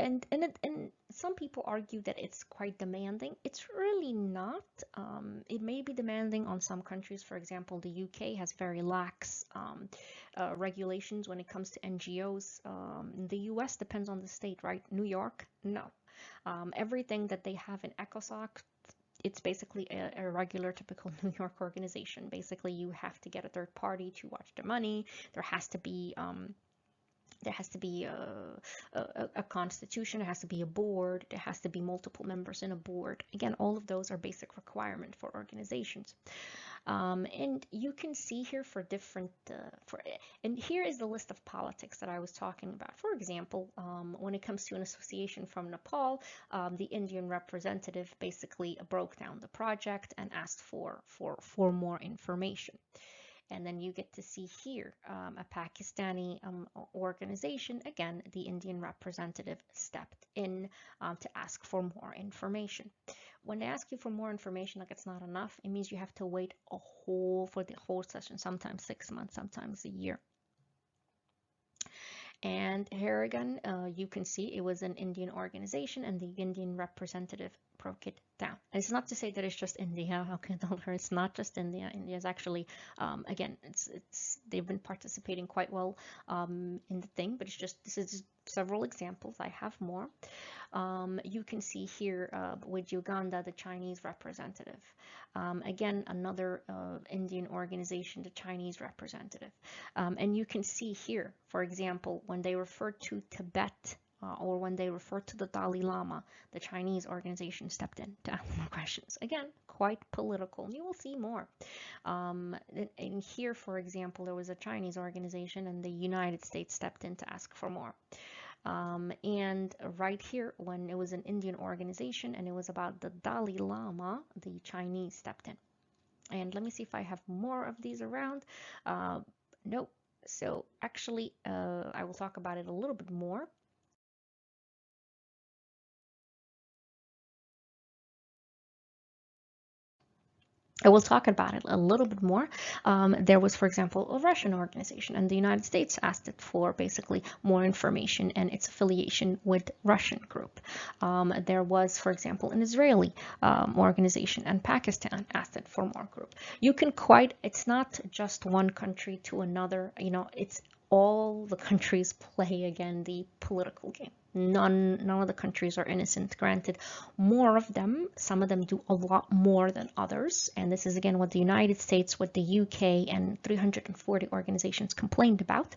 and some people argue that it's quite demanding. It's really not. It may be demanding on some countries. For example, the UK has very lax regulations when it comes to NGOs. The US depends on the state, right? New York, no. Everything that they have in ECOSOC, it's basically a regular, typical New York organization. Basically, you have to get a third party to watch the money. There has to be a constitution, there has to be a board, there has to be multiple members in a board. Again, all of those are basic requirements for organizations. And you can see here for different, and here is the list of politics that I was talking about. For example, when it comes to an association from Nepal, the Indian representative basically broke down the project and asked for more information. And then you get to see here a Pakistani organization. Again, the Indian representative stepped in to ask for more information. When they ask you for more information, like it's not enough, it means you have to wait for the whole session, sometimes 6 months, sometimes a year. And here again, you can see it was an Indian organization and the Indian representative broke it down. And it's not to say that it's just India. Okay, it's not just India. India is actually, again, they've been participating quite well in the thing, but this is just several examples. I have more. You can see here with Uganda, the Chinese representative. Again, another Indian organization, the Chinese representative. And you can see here, for example, when they refer to Tibet or when they refer to the Dalai Lama, the Chinese organization stepped in to ask more questions. Again, quite political. You will see more. And here, for example, there was a Chinese organization and the United States stepped in to ask for more. And right here, when it was an Indian organization and it was about the Dalai Lama, the Chinese stepped in. And let me see if I have more of these around. Nope. So actually, I will talk about it a little bit more. I will talk about it a little bit more. There was, for example, a Russian organization, and the United States asked it for basically more information and its affiliation with Russian group. There was, for example, an Israeli organization, and Pakistan asked it for more group. You can it's not just one country to another, it's all the countries play, again, the political game. None of the countries are innocent. Granted, more of them, some of them do a lot more than others. And this is, again, what the United States, what the UK, and 340 organizations complained about.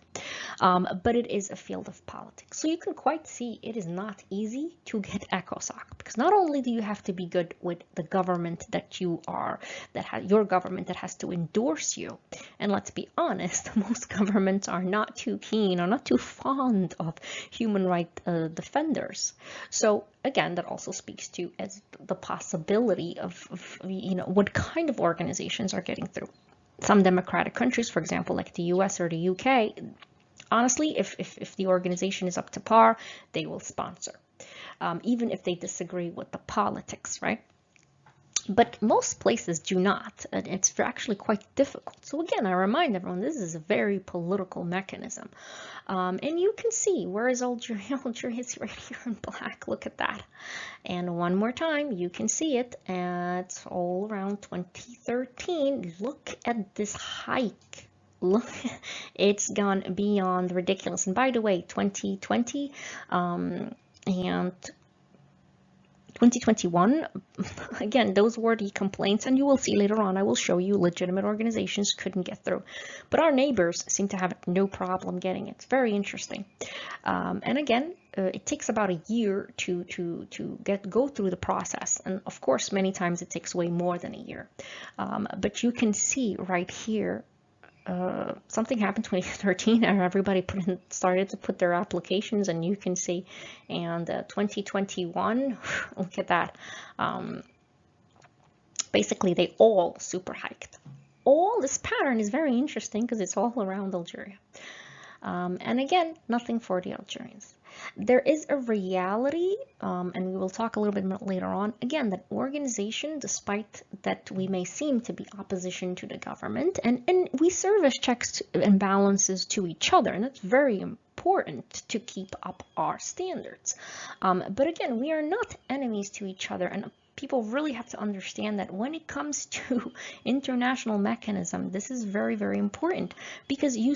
But it is a field of politics. So you can quite see it is not easy to get ECOSOC, because not only do you have to be good with the government that your government that has to endorse you. And let's be honest, most governments are not too keen or not too fond of human rights defenders. So again, that also speaks to as the possibility of what kind of organizations are getting through. Some democratic countries, for example, like the US or the UK, honestly, if the organization is up to par, they will sponsor, even if they disagree with the politics, right? But most places do not, and it's actually quite difficult. So again, I remind everyone, this is a very political mechanism. And you can see, where is Algeria? Algeria is right here in black, look at that. And one more time, you can see it, and it's all around 2013. Look at this hike. Look, it's gone beyond ridiculous. And by the way, 2020 and 2021, again, those were the complaints, and you will see later on, I will show you legitimate organizations couldn't get through. But our neighbors seem to have no problem getting it. It's very interesting. And again, it takes about a year to go through the process. And of course, many times it takes way more than a year. But you can see right here, something happened in 2013 and everybody started to put their applications, and you can see, and 2021, look at that. Basically, they all super hiked. This pattern is very interesting because it's all around Algeria. And again, nothing for the Algerians. There is a reality, and we will talk a little bit later on, again, that organization, despite that we may seem to be opposition to the government, and we serve as checks and balances to each other, and that's very important. important to keep up our standards. But again, we are not enemies to each other, and people really have to understand that when it comes to international mechanism, this is very, very important, because you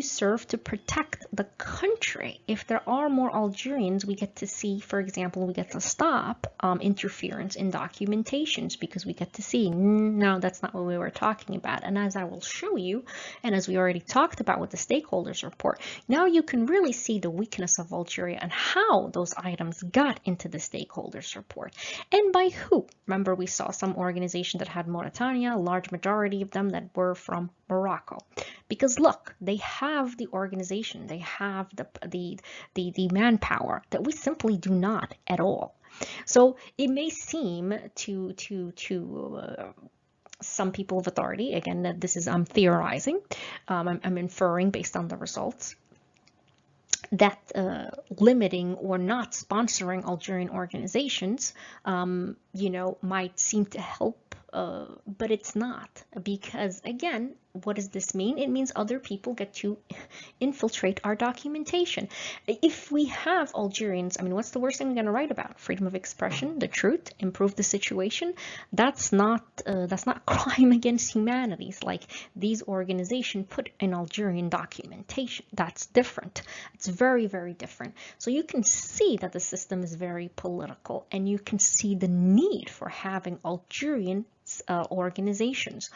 serve to protect the country. If there are more Algerians, we get to see, for example, we get to stop interference in documentations, because we get to see, no, that's not what we were talking about. And as I will show you, and as we already talked about with the stakeholders report, now you can really see the weakness of Algeria and how those items got into the stakeholders report, and by who. Remember, we saw some organization that had Mauritania, a large majority of them that were from Morocco. Because look, they have the organization, they have the manpower that we simply do not at all. So it may seem to some people of authority, again, that this is, I'm theorizing, I'm inferring based on the results, that limiting or not sponsoring Algerian organizations, might seem to help, but it's not, because again, what does this mean? It means other people get to infiltrate our documentation. If we have Algerians, I mean, what's the worst thing we're going to write about? Freedom of expression, the truth, improve the situation. That's not crime against humanity. It's like these organizations put in Algerian documentation. That's different. It's very, very different. So you can see that the system is very political, and you can see the need for having Algerian organizations.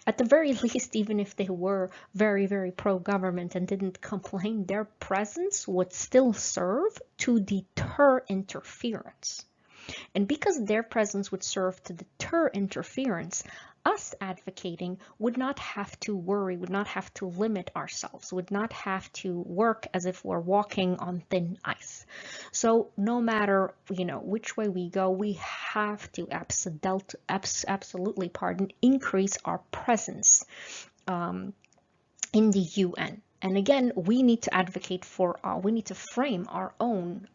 At the very least, even if they were very, very pro-government and didn't complain, their presence would still serve to deter interference. And because their presence would serve to deter interference, us advocating would not have to worry, would not have to limit ourselves, would not have to work as if we're walking on thin ice. So no matter, which way we go, we have to absolutely, increase our presence in the UN. And again, we need to advocate for, we need to frame our own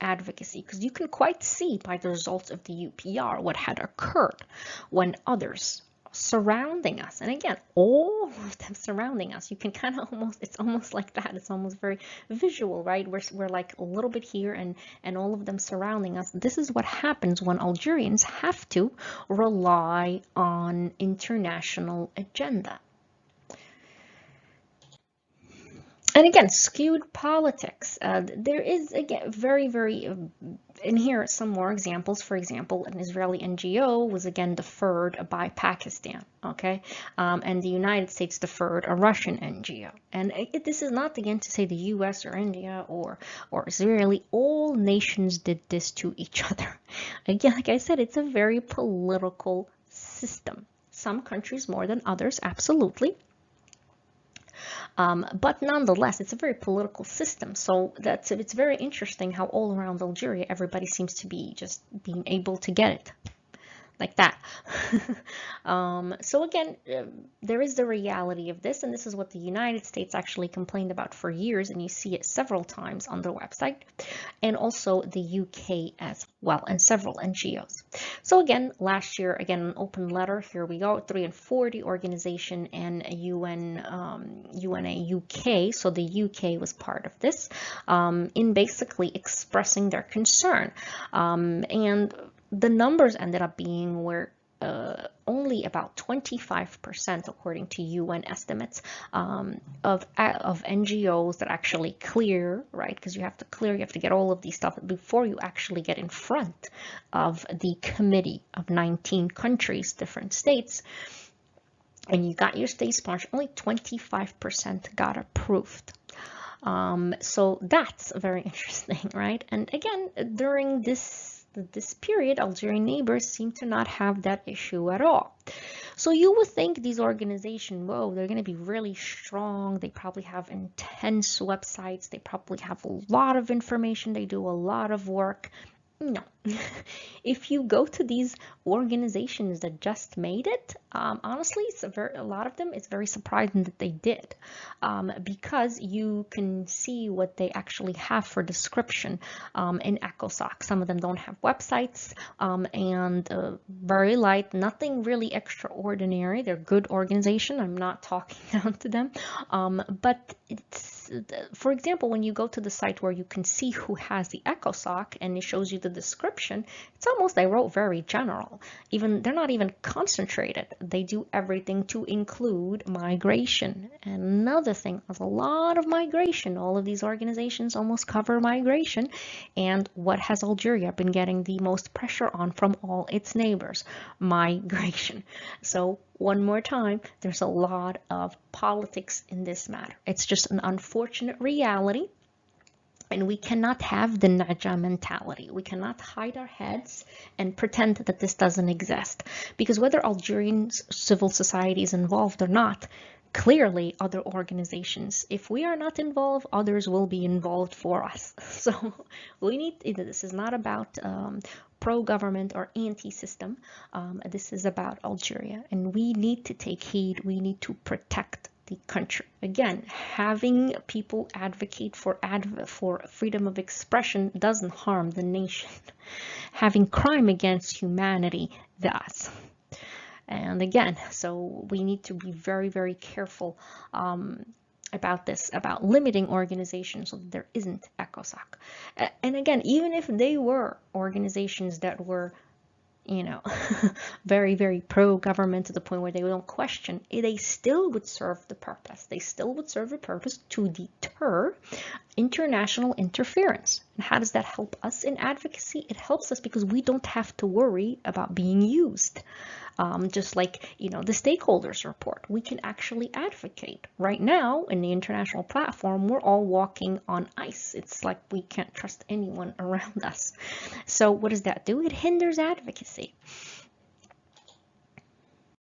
advocacy, because you can quite see by the results of the UPR what had occurred when others surrounding us, and again, all of them surrounding us, you can kind of it's almost like that, it's almost very visual, right? We're like a little bit here and all of them surrounding us. This is what happens when Algerians have to rely on international agenda. And again, skewed politics. There is, again, very, very, in here, some more examples. For example, an Israeli NGO was again deferred by Pakistan, okay? And the United States deferred a Russian NGO. And this is not, again, to say the US or India or Israeli. All nations did this to each other. Again, like I said, it's a very political system. Some countries more than others, absolutely. But nonetheless, it's a very political system. So it's very interesting how all around Algeria, everybody seems to be just being able to get it like that. So again, there is the reality of this, and this is what the United States actually complained about for years, and you see it several times on their website, and also the UK as well, and several NGOs. So again, last year, again, an open letter, here we go, 340 organization and UNA UK, so the UK was part of this, in basically expressing their concern, and the numbers ended up being where only about 25%, according to UN estimates, of NGOs that actually clear, right? Because you have to clear, you have to get all of these stuff before you actually get in front of the committee of 19 countries, different states, and you got your state sponsor. Only 25% got approved. So that's very interesting, right? And again, during this period, Algerian neighbors seem to not have that issue at all. So you would think these organizations, whoa, they're going to be really strong. They probably have intense websites. They probably have a lot of information. They do a lot of work. No. If you go to these organizations that just made it, honestly, a lot of them, it's very surprising that they did, because you can see what they actually have for description in ECOSOC. Some of them don't have websites, and very light, nothing really extraordinary. They're good organization. I'm not talking down to them, but it's, for example, when you go to the site where you can see who has the ECOSOC and it shows you the description, it's almost, they wrote very general. Even they're not even concentrated. They do everything to include migration. And another thing, there's a lot of migration. All of these organizations almost cover migration. And what has Algeria been getting the most pressure on from all its neighbors? Migration. So one more time, there's a lot of politics in this matter. It's just an unfortunate reality. And we cannot have the Naja mentality. We cannot hide our heads and pretend that this doesn't exist. Because whether Algerian civil society is involved or not, clearly other organizations, if we are not involved, others will be involved for us. So we need, this is not about pro-government or anti-system. This is about Algeria. And we need to take heed. We need to protect the country. Again, having people advocate for freedom of expression doesn't harm the nation. Having crime against humanity does. And again, so we need to be very, very careful about this, about limiting organizations so that there isn't ECOSOC. And again, even if they were organizations that were, you know, very, very pro-government to the point where they don't question, they still would serve the purpose. They still would serve the purpose to deter international interference. And how does that help us in advocacy? It helps us because we don't have to worry about being used. Just like, you know, the stakeholders report, we can actually advocate. Right now, in the international platform, we're all walking on ice. It's like we can't trust anyone around us. So what does that do? It hinders advocacy.